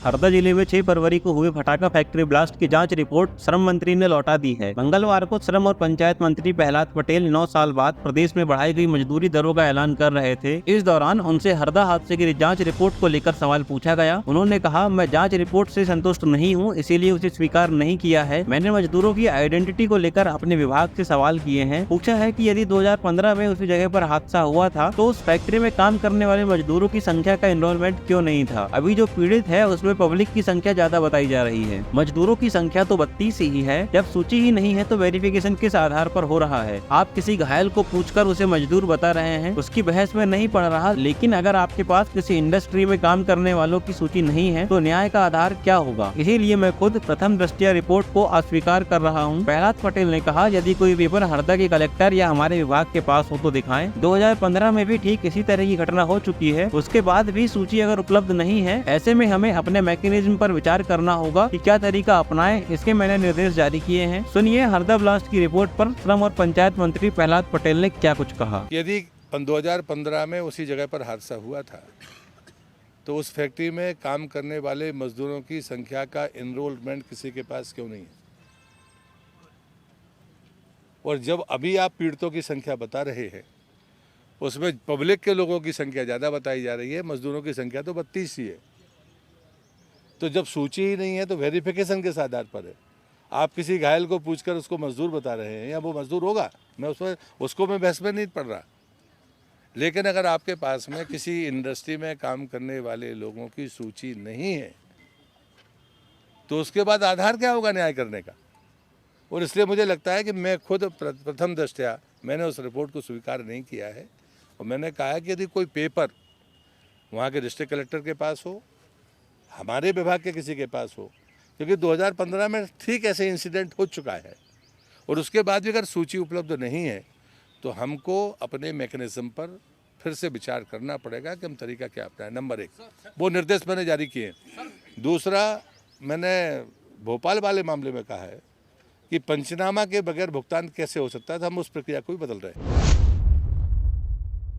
हरदा जिले में 6 फरवरी को हुए पटाखा फैक्ट्री ब्लास्ट की जांच रिपोर्ट श्रम मंत्री ने लौटा दी है। मंगलवार को श्रम और पंचायत मंत्री प्रहलाद पटेल 9 साल बाद प्रदेश में बढ़ाई गई मजदूरी दरों का ऐलान कर रहे थे। इस दौरान उनसे हरदा हादसे की जांच रिपोर्ट को लेकर सवाल पूछा गया। उन्होंने कहा, मैं जांच रिपोर्ट से संतुष्ट नहीं हूं, इसीलिए उसे स्वीकार नहीं किया है। मैंने मजदूरों की आइडेंटिटी को लेकर अपने विभाग से सवाल किए हैं। पूछा है कि यदि 2015 में उसी जगह पर हादसा हुआ था तो उस फैक्ट्री में काम करने वाले मजदूरों की संख्या का एनरोलमेंट क्यों नहीं था। अभी जो पीड़ित है उसमें पब्लिक की संख्या ज्यादा बताई जा रही है। मजदूरों की संख्या तो 32 ही है। जब सूची ही नहीं है तो वेरिफिकेशन किस आधार पर हो रहा है। आप किसी घायल को पूछकर उसे मजदूर बता रहे हैं, उसकी बहस में नहीं पड़ रहा। लेकिन अगर आपके पास किसी इंडस्ट्री में काम करने वालों की सूची नहीं है तो न्याय का आधार क्या होगा। इसीलिए मैं खुद प्रथम दृष्टया रिपोर्ट को अस्वीकार कर रहा हूँ। प्रहलाद पटेल ने कहा, यदि कोई पेपर हरदा के कलेक्टर या हमारे विभाग के पास हो तो दिखाएं। 2015 में भी ठीक इसी तरह की घटना हो चुकी है। उसके बाद भी सूची अगर उपलब्ध नहीं है, ऐसे में हमें अपने मैकेनिज्म पर विचार करना होगा कि क्या तरीका अपनाएं। इसके मैंने निर्देश जारी किए हैं। सुनिए हरदा ब्लास्ट की रिपोर्ट पर श्रम और पंचायत मंत्री प्रहलाद पटेल ने क्या कुछ कहा। यदि 2015 में उसी जगह पर हादसा हुआ था तो उस फैक्ट्री में काम करने वाले मजदूरों की संख्या का एनरोलमेंट किसी के पास क्यों नहीं है। और जब अभी आप पीड़ितों की संख्या बता रहे हैं उसमें पब्लिक के लोगों की संख्या ज़्यादा बताई जा रही है, मजदूरों की संख्या तो 32 ही है। तो जब सूची ही नहीं है तो वेरिफिकेशन किस आधार पर है। आप किसी घायल को पूछकर उसको मजदूर बता रहे हैं या वो मजदूर होगा, मैं उसको मैं बहस में नहीं पड़ रहा। लेकिन अगर आपके पास में किसी इंडस्ट्री में काम करने वाले लोगों की सूची नहीं है तो उसके बाद आधार क्या होगा न्याय करने का। और इसलिए मुझे लगता है कि मैं खुद प्रथम दृष्टया मैंने उस रिपोर्ट को स्वीकार नहीं किया है। और मैंने कहा कि यदि कोई पेपर वहाँ के डिस्ट्रिक्ट कलेक्टर के पास हो, हमारे विभाग के किसी के पास हो, क्योंकि 2015 में ठीक ऐसे इंसिडेंट हो चुका है और उसके बाद भी अगर सूची उपलब्ध नहीं है तो हमको अपने मैकेनिज्म पर फिर से विचार करना पड़ेगा कि हम तरीका क्या अपनाएं। नंबर 1 वो निर्देश मैंने जारी किए। दूसरा, मैंने भोपाल वाले मामले में कहा है कि पंचनामा के बगैर भुगतान कैसे हो सकता है, तो हम उस प्रक्रिया को भी बदल रहे हैं।